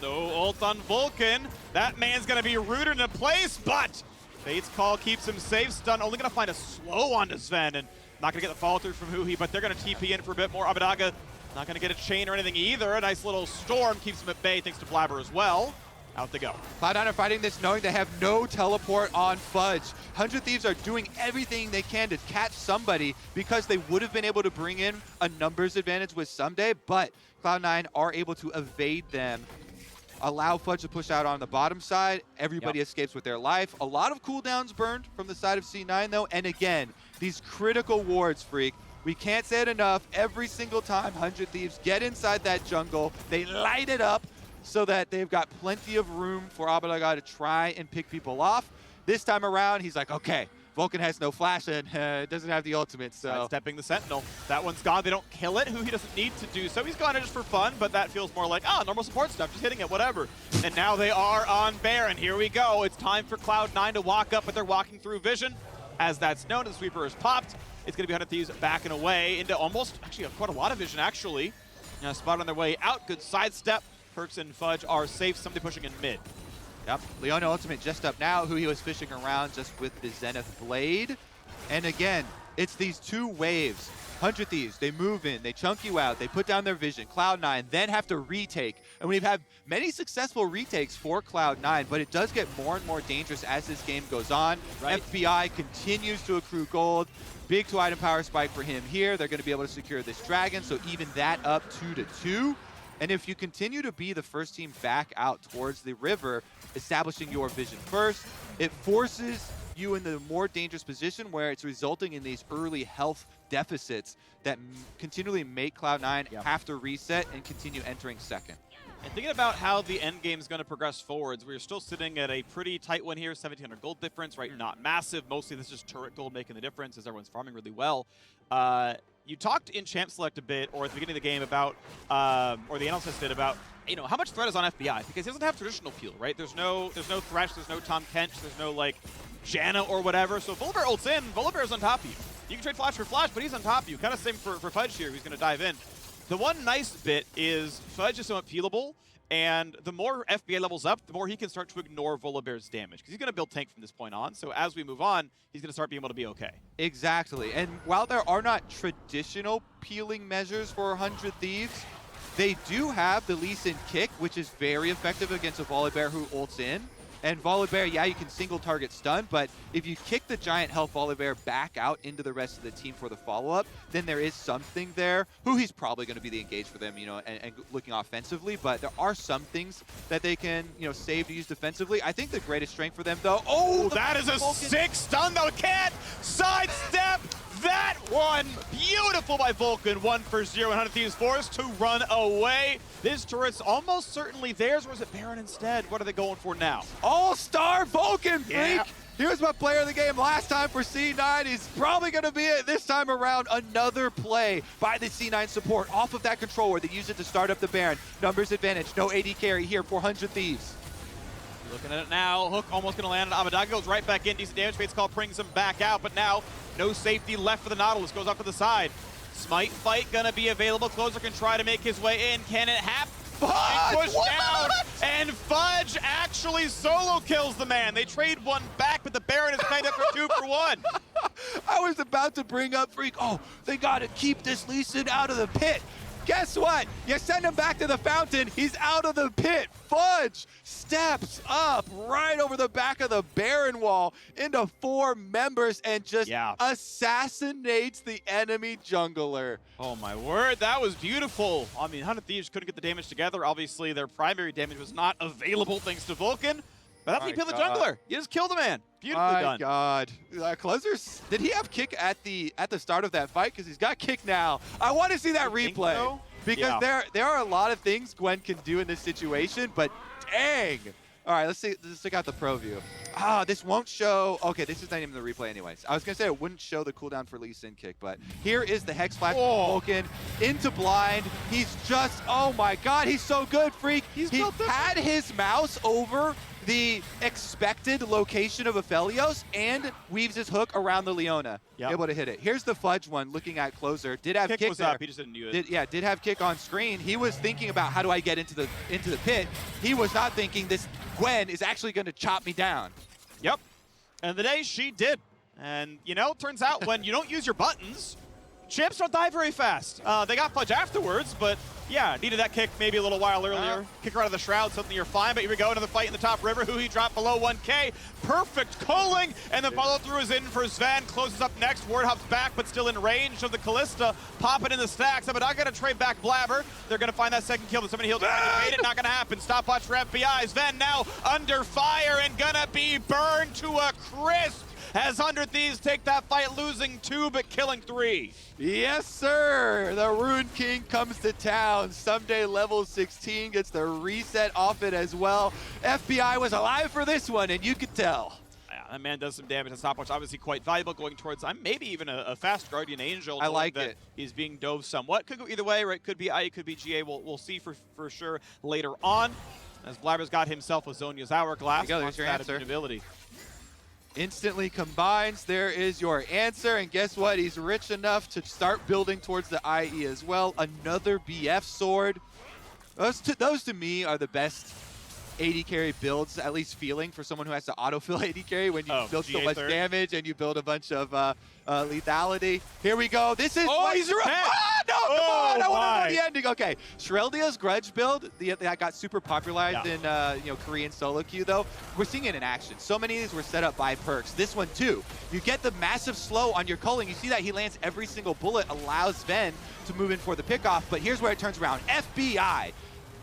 Speaker 5: No ult on Vulcan. That man's going to be rooted into place, but Fate's Call keeps him safe. Stun only going to find a slow onto Sven, and not going to get the follow through from Huhi, but they're going to TP in for a bit more. Abadaga not going to get a chain or anything either. A nice little storm keeps him at bay thanks to Blabber as well. Out they go.
Speaker 6: Cloud9 are fighting this knowing they have no teleport on Fudge. 100 Thieves are doing everything they can to catch somebody because they would have been able to bring in a numbers advantage with Someday, but Cloud9 are able to evade them. Allow Fudge to push out on the bottom side. Everybody escapes with their life. A lot of cooldowns burned from the side of C9 though. And again, these critical wards, Freak. We can't say it enough. Every single time 100 Thieves get inside that jungle, they light it up so that they've got plenty of room for Abadaga to try and pick people off. This time around, he's like, okay, Vulcan has no flash and doesn't have the ultimate, so.
Speaker 5: Stepping the Sentinel. That one's gone. They don't kill it. He doesn't need to do so. He's gone just for fun, but that feels more like, normal support stuff, just hitting it, whatever. And now they are on Baron. Here we go. It's time for Cloud9 to walk up, but they're walking through vision. As that's known, the sweeper is popped. It's going to be 100 Thieves backing away into almost, actually, quite a lot of vision, actually. Spot on their way out. Good sidestep. Perks and Fudge are safe. Somebody pushing in mid.
Speaker 6: Yep, Leona ultimate just up now, who he was fishing around just with the Zenith Blade. And again, it's these two waves. 100 Thieves, they move in, they chunk you out, they put down their vision. Cloud9 then have to retake. And we've had many successful retakes for Cloud9, but it does get more and more dangerous as this game goes on. Right. FBI continues to accrue gold. Big 2-item power spike for him here. They're going to be able to secure this dragon, so even that up 2-2. And if you continue to be the first team back out towards the river, establishing your vision first, it forces you in the more dangerous position where it's resulting in these early health deficits that continually make Cloud9 have to reset and continue entering second.
Speaker 5: And thinking about how the end game is going to progress forwards, we're still sitting at a pretty tight one here, 1,700 gold difference, right? Not massive. Mostly this is just turret gold making the difference as everyone's farming really well. You talked in Champ Select a bit, or at the beginning of the game about, or the analyst did about, how much threat is on FBI? Because he doesn't have traditional peel, right? There's no Thresh, there's no Tom Kench, there's no, like, Janna or whatever. So if Volibear ults in, Volibear's on top of you. You can trade Flash for Flash, but he's on top of you. Kind of same for Fudge here, who's going to dive in. The one nice bit is Fudge is somewhat peelable, and the more FBI levels up, the more he can start to ignore Volibear's damage, because he's going to build tank from this point on. So as we move on, he's going to start being able to be okay.
Speaker 6: Exactly. And while there are not traditional peeling measures for 100 Thieves, they do have the Lee Sin kick, which is very effective against a Volibear who ults in. And Volibear, yeah, you can single target stun, but if you kick the giant health Volibear back out into the rest of the team for the follow-up, then there is something there. Who he's probably going to be the engage for them, and looking offensively, but there are some things that they can, save to use defensively. I think the greatest strength for them, though,
Speaker 5: that is a sick stun, though. Can't sidestep that one. Beautiful by Vulcan. 1 for 0. 100 Thieves forced to run away. This turret's almost certainly theirs, or is it Baron instead? What are they going for now?
Speaker 6: All-star Vulcan, freak!
Speaker 5: Yeah.
Speaker 6: Here's my player of the game last time for C9. He's probably going to be it this time around. Another play by the C9 support off of that controller. They use it to start up the Baron. Numbers advantage. No AD carry here for 100 Thieves.
Speaker 5: Looking at it now. Hook almost going to land on Abadaga. Goes right back in. Decent damage. Fate's Call brings him back out, but now no safety left for the Nautilus. Goes up to the side. Smite fight going to be available. Closer can try to make his way in. Can it happen? Push down, and Fudge actually solo kills the man. They trade one back, but the Baron is playing up for 2 for 1.
Speaker 6: I was about to bring up Freak. Oh, they got to keep this Lee Sin out of the pit. Guess what? You send him back to the fountain. He's out of the pit. Fudge steps up right over the back of the Baron wall into 4 members and just assassinates the enemy jungler.
Speaker 5: Oh my word, that was beautiful. I mean, 100 Thieves couldn't get the damage together. Obviously, their primary damage was not available thanks to Vulcan. But that's how you kill the jungler. You just kill the man. Beautifully done.
Speaker 6: My God. Closer, did he have kick at the start of that fight? Because he's got kick now. I want to see that replay. So? Because there are a lot of things Gwen can do in this situation, but dang. All right, let's check out the pro view. Ah, this won't show. Okay, this is not even the replay anyways. I was going to say it wouldn't show the cooldown for Lee Sin kick, but here is the Hex Flash from Vulcan into blind. He's just, oh my god, he's so good, Freak. He had his mouse over the expected location of Aphelios and weaves his hook around the Leona. Able to hit it. Here's the Fudge one looking at closer. Did have kick
Speaker 5: was
Speaker 6: there.
Speaker 5: up, he just didn't use it.
Speaker 6: Did have kick on screen. He was thinking about how do I get into the pit. He was not thinking this Gwen is actually going to chop me down.
Speaker 5: Yep. And the day she did. And, you know, turns out when you don't use your buttons, champs don't die very fast. They got Fudge afterwards, but yeah, needed that kick maybe a little while earlier. Kick her out of the shroud, something you're fine, but here we go, another fight in the top river. Who he dropped below 1K. Perfect calling, and the follow through is in for Sven. Closes up next, Ward hops back, but still in range of the Callista. Pop it in the stacks. But not gonna trade back Blabber. They're gonna find that second kill, but somebody healed it, not gonna happen. Stopwatch for FBI. Sven now under fire and gonna be burned to a crisp. As 100 Thieves take that fight, losing 2 but killing 3.
Speaker 6: Yes, sir. The Rune King comes to town. Someday level 16 gets the reset off it as well. FBI was alive for this one, and you could tell.
Speaker 5: Yeah, that man does some damage. And Stopwatch obviously quite valuable going towards maybe even a fast Guardian Angel.
Speaker 6: I like it.
Speaker 5: He's being dove somewhat. Could go either way, right? Could be IE, could be GA. We'll see for sure later on. As Blabber's got himself with Zhonya's Hourglass.
Speaker 6: There you go, there's your answer.
Speaker 5: Ability.
Speaker 6: Instantly combines. There is your answer. And guess what? He's rich enough to start building towards the IE as well. Another BF sword. Those to me are the best AD carry builds, at least feeling, for someone who has to autofill AD carry when you build so much damage and you build a bunch of lethality. Here we go. This is...
Speaker 5: Oh, he's right.
Speaker 6: No, come on. I want to know the ending. Okay. Shreldia's Grudge build, that got super popularized in Korean solo queue, though. We're seeing it in action. So many of these were set up by perks. This one, too. You get the massive slow on your culling. You see that he lands every single bullet, allows Sven to move in for the pickoff. But here's where it turns around. FBI.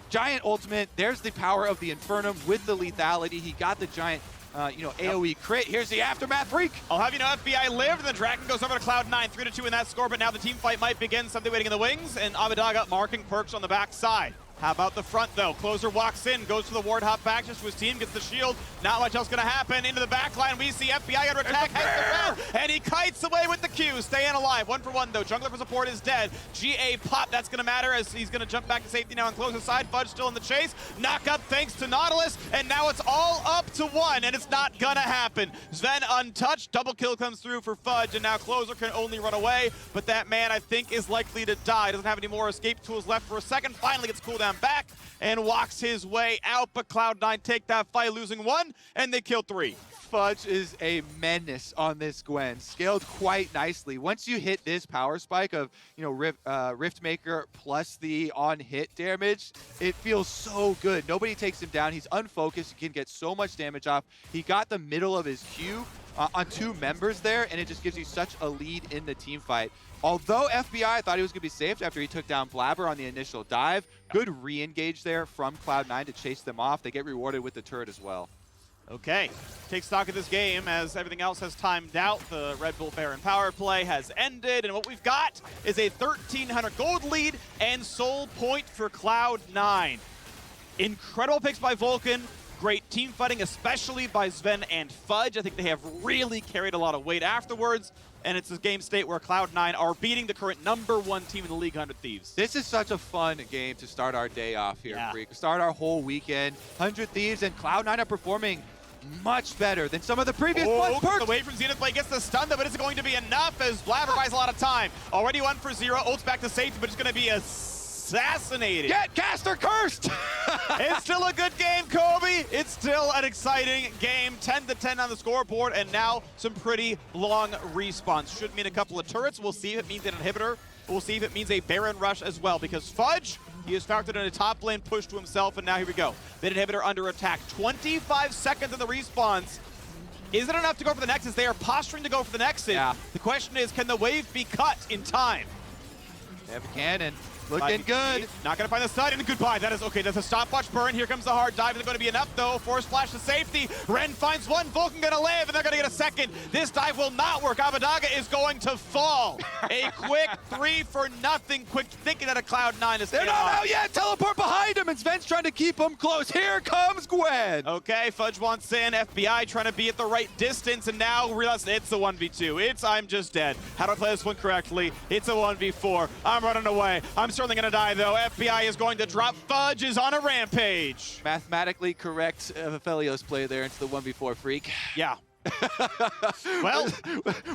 Speaker 6: Giant ultimate. There's the power of the Infernum with the lethality. He got the giant AoE crit. Here's the aftermath, Freak.
Speaker 5: I'll have you know FBI lived, and the Dragon goes over to Cloud9, 3-2 in that score, but now the team fight might begin. Something waiting in the wings, and Abadaga marking perks on the backside. How about the front, though? Closer walks in, goes to the ward hop back just to his team, gets the shield. Not much else going to happen. Into the back line, we see FBI under attack, heads the round, and he kites away with the Q. Staying alive. 1 for 1, though. Jungler for support is dead. GA pop, that's going to matter as he's going to jump back to safety now and close the side. Fudge still in the chase. Knock up thanks to Nautilus, and now it's all up to 1, and it's not going to happen. Sven untouched. Double kill comes through for Fudge, and now Closer can only run away, but that man, I think, is likely to die. Doesn't have any more escape tools left for a second. Finally gets cooldown back, and walks his way out, but Cloud9 take that fight, losing 1, and they kill 3.
Speaker 6: Fudge is a menace on this Gwen, scaled quite nicely. Once you hit this power spike of Riftmaker plus the on-hit damage, it feels so good. Nobody takes him down. He's unfocused. He can get so much damage off. He got the middle of his Q on 2 members there, and it just gives you such a lead in the team fight. Although FBI thought he was going to be safe after he took down Blabber on the initial dive, good re-engage there from Cloud9 to chase them off. They get rewarded with the turret as well.
Speaker 5: Okay, take stock of this game as everything else has timed out. The Red Bull Baron power play has ended, and what we've got is a 1,300 gold lead and soul point for Cloud9. Incredible picks by Vulcan. Great team fighting, especially by Sven and Fudge. I think they have really carried a lot of weight afterwards. And it's a game state where Cloud9 are beating the current #1 team in the league, 100 Thieves.
Speaker 6: This is such a fun game to start our day off here, Freak. Start our whole weekend. 100 Thieves and Cloud9 are performing much better than some of the previous ones.
Speaker 5: Away from Zenith Blade, gets the stun, though, but is it going to be enough as Blabber buys a lot of time? Already 1 for 0, ults back to safety, but it's going to be assassinated.
Speaker 6: Get Caster cursed!
Speaker 5: It's still a good game, Kobe. It's still an exciting game. 10-10 on the scoreboard, and now some pretty long respawns. Should mean a couple of turrets. We'll see if it means an inhibitor. We'll see if it means a Baron rush as well, because Fudge, he has factored in a top lane push to himself, and now here we go. Mid inhibitor under attack. 25 seconds in the respawns. Is it enough to go for the Nexus? They are posturing to go for the Nexus.
Speaker 6: Yeah.
Speaker 5: The question is, can the wave be cut in time?
Speaker 6: They have a cannon. Looking good.
Speaker 5: Not going to find the side, and goodbye. That is okay. That's a stopwatch burn. Here comes the hard dive. Is it going to be enough, though? Force flash to safety. Ren finds one. Vulcan going to live, and they're going to get a second. This dive will not work. Abadaga is going to fall. A quick 3-for-0. Quick thinking out of Cloud9 is
Speaker 6: They're not out yet. Teleport behind him, and Sven's trying to keep him close. Here comes Gwen.
Speaker 5: Okay, Fudge wants in. FBI trying to be at the right distance, and now realize it's the 1v2. It's I'm just dead. How do I play this one correctly? It's a 1v4. I'm running away. I'm certainly going to die, though. FBI is going to drop. Fudge is on a rampage.
Speaker 6: Mathematically correct Aphelios play there into the 1v4 freak.
Speaker 5: Yeah. Well,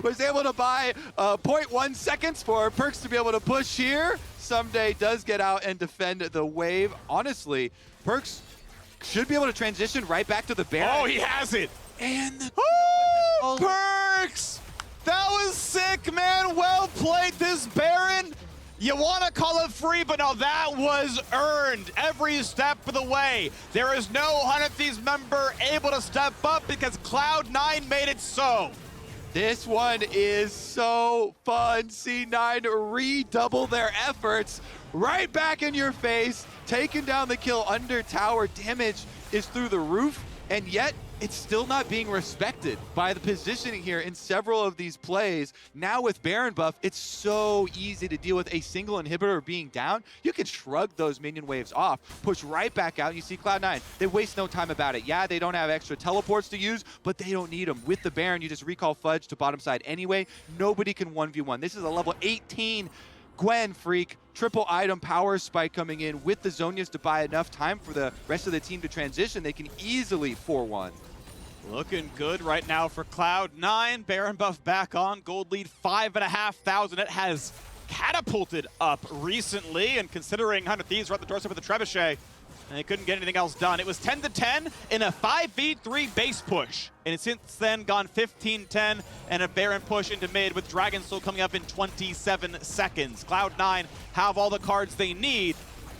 Speaker 6: was able to buy 0.1 seconds for Perks to be able to push here. Someday does get out and defend the wave. Honestly, Perks should be able to transition right back to the Baron.
Speaker 5: oh, he has it.
Speaker 6: And the
Speaker 5: Perks! That was sick, man. Well played, this Baron. You want to call it free, but no, that was earned every step of the way. There is no 100 Thieves member able to step up because Cloud9 made it so.
Speaker 6: This one is so fun. C9 redouble their efforts. Right back in your face, taking down the kill under tower. Damage is through the roof, and yet it's still not being respected by the positioning here in several of these plays. Now with Baron buff, it's so easy to deal with a single inhibitor being down. You can shrug those minion waves off, push right back out. You see Cloud9, they waste no time about it. Yeah, they don't have extra teleports to use, but they don't need them. With the Baron, you just recall Fudge to bottom side anyway. Nobody can 1v1. This is a level 18 Gwen freak. Triple item power spike coming in with the Zonias to buy enough time for the rest of the team to transition. They can easily 4-1.
Speaker 5: Looking good right now for Cloud9. Baron buff back on. Gold lead 5,500. It has catapulted up recently, and considering 100 Thieves are at the doorstep of the Trebuchet, and they couldn't get anything else done. It was 10-10 in a 5v3 base push. And it's since then gone 15-10 and a Baron push into mid with Dragon Soul coming up in 27 seconds. Cloud9 have all the cards they need.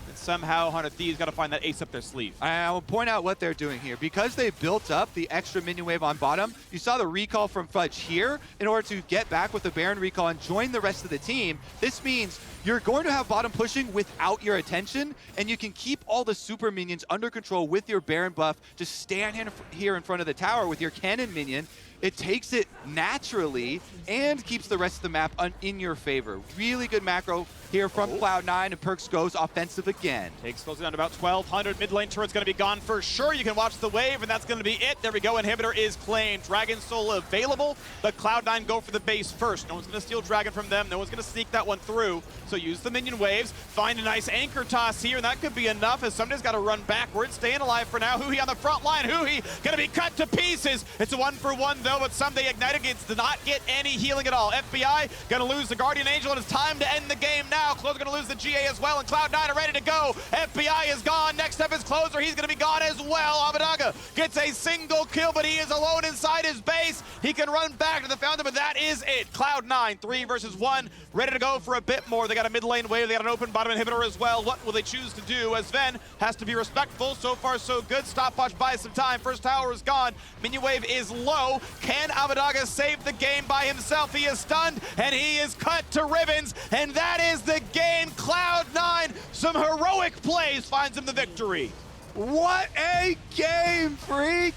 Speaker 5: And somehow 100 Thieves got to find that ace up their sleeve.
Speaker 6: I will point out what they're doing here. Because they built up the extra minion wave on bottom, you saw the recall from Fudge here in order to get back with the Baron recall and join the rest of the team. This means you're going to have bottom pushing without your attention, and you can keep all the super minions under control with your Baron buff. Just stand here in front of the tower with your cannon minion. It takes it naturally and keeps the rest of the map in your favor. Really good macro here from Cloud9, and Perks goes offensive again.
Speaker 5: Takes closing down to about 1,200. Mid lane turret's going to be gone for sure. You can watch the wave, and that's going to be it. There we go. Inhibitor is claimed. Dragon Soul available, but Cloud9 go for the base first. No one's going to steal Dragon from them. No one's going to sneak that one through. So use the minion waves. Find a nice anchor toss here, and that could be enough as somebody's got to run backwards. Staying alive for now. Huhi on the front line. Huhi going to be cut to pieces. It's a 1-for-1 though, but someday Ignited does not get any healing at all. FBI going to lose the Guardian Angel, and it's time to end the game now. Closer going to lose the GA as well, and Cloud9 are ready to go. FBI is gone. Next up is Closer. He's going to be gone as well. Abadaga gets a single kill, but he is alone inside his base. He can run back to the fountain, but that is it. Cloud9, 3 versus 1, ready to go for a bit more. They got a mid lane wave. They got an open bottom inhibitor as well. What will they choose to do? As Sven has to be respectful. So far, so good. Stopwatch buys some time. First tower is gone. Minion wave is low. Can Abadaga save the game by himself? He is stunned, and he is cut to ribbons, and that is the game. Cloud9, some heroic plays, finds him the victory.
Speaker 6: What a game, freak!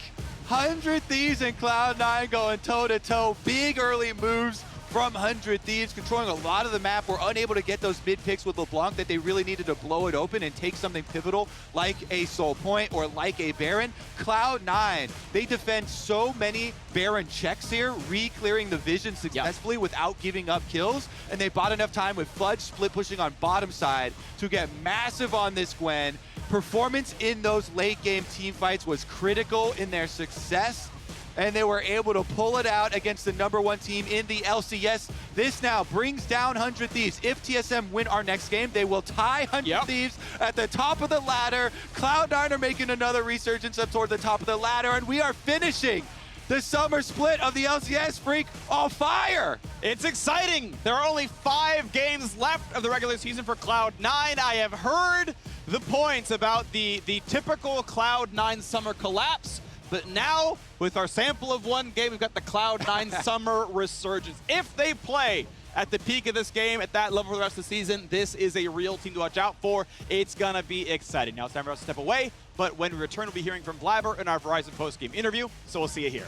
Speaker 6: 100 Thieves and Cloud9 going toe-to-toe. Big early moves from 100 Thieves, controlling a lot of the map. Were unable to get those mid picks with LeBlanc that they really needed to blow it open and take something pivotal like a Soul Point or like a Baron. Cloud9, they defend so many Baron checks here, re-clearing the vision successfully without giving up kills, and they bought enough time with Fudge split pushing on bottom side to get massive on this Gwen. Performance in those late game team fights was critical in their success, and they were able to pull it out against the #1 team in the LCS. This now brings down 100 Thieves. If TSM win our next game, they will tie 100 Thieves at the top of the ladder. Cloud9 are making another resurgence up toward the top of the ladder, and we are finishing the summer split of the LCS, freak, on fire.
Speaker 5: It's exciting. There are only 5 games left of the regular season for Cloud9. I have heard the points about the typical Cloud9 summer collapse. But now, with our sample of 1 game, we've got the Cloud9 Summer Resurgence. If they play at the peak of this game, at that level for the rest of the season, this is a real team to watch out for. It's going to be exciting. Now it's time for us to step away, but when we return, we'll be hearing from Blabber in our Verizon post-game interview, so we'll see you here.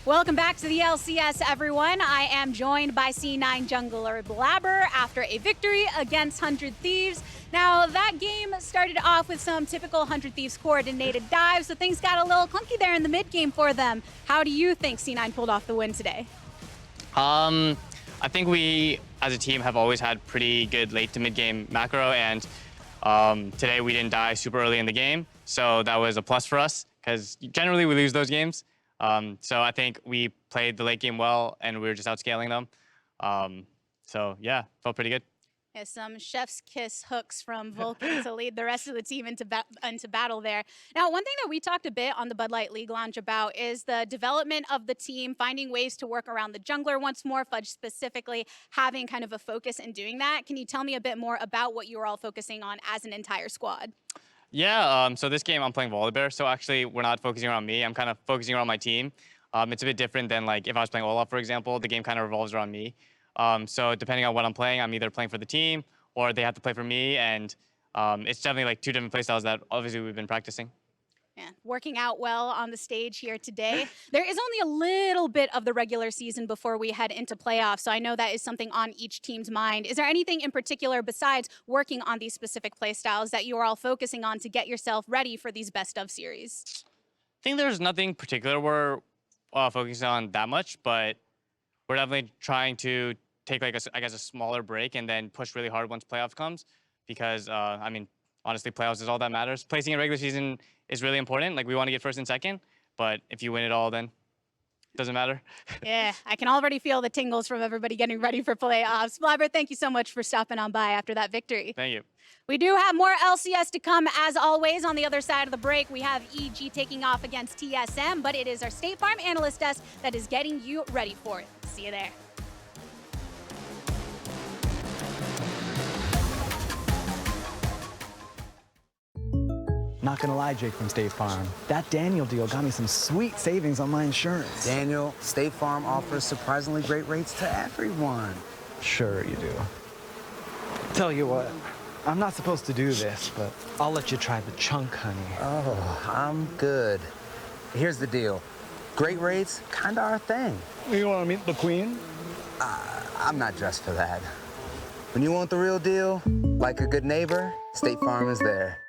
Speaker 1: Welcome back to the LCS, everyone. I am joined by C9 jungler Blabber after a victory against 100 Thieves. Now, that game started off with some typical 100 Thieves coordinated dives, so things got a little clunky there in the mid game for them. How do you think C9 pulled off the win today?
Speaker 7: I think we, as a team, have always had pretty good late to mid game macro, and today we didn't die super early in the game, so that was a plus for us, because generally we lose those games. So I think we played the late game well, and we were just outscaling them. So yeah, felt pretty good.
Speaker 1: Yeah, some chef's kiss hooks from Vulcan to lead the rest of the team into battle there. Now, one thing that we talked a bit on the Bud Light League Lounge about is the development of the team, finding ways to work around the jungler once more, Fudge specifically having kind of a focus in doing that. Can you tell me a bit more about what you were all focusing on as an entire squad?
Speaker 7: Yeah, so this game I'm playing Volibear, so actually we're not focusing around me. I'm kind of focusing around my team. It's a bit different than like if I was playing Olaf, for example. The game kind of revolves around me. So depending on what I'm playing, I'm either playing for the team or they have to play for me, and it's definitely like two different playstyles that obviously we've been practicing.
Speaker 1: Yeah, working out well on the stage here today. There is only a little bit of the regular season before we head into playoffs, so I know that is something on each team's mind. Is there anything in particular besides working on these specific playstyles that you are all focusing on to get yourself ready for these best of series?
Speaker 7: I think there's nothing particular we're focusing on that much, but we're definitely trying to take like I guess a smaller break and then push really hard once playoff comes. because, I mean, honestly, playoffs is all that matters. Placing in regular season is really important. Like, we want to get first and second, but if you win it all, then it doesn't matter.
Speaker 1: Yeah, I can already feel the tingles from everybody getting ready for playoffs. Flabber, thank you so much for stopping on by after that victory.
Speaker 7: Thank you.
Speaker 1: We do have more LCS to come, as always. On the other side of the break, we have EG taking off against TSM, but it is our State Farm Analyst Desk that is getting you ready for it. See you there.
Speaker 8: Not gonna lie, Jake from State Farm. That Daniel deal got me some sweet savings on my insurance.
Speaker 9: Daniel, State Farm offers surprisingly great rates to everyone.
Speaker 8: Sure you do. Tell you what, I'm not supposed to do this, but I'll let you try the chunk, honey.
Speaker 9: Oh, I'm good. Here's the deal. Great rates, kinda our thing.
Speaker 8: You wanna meet the queen?
Speaker 9: I'm not dressed for that. When you want the real deal, like a good neighbor, State Farm is there.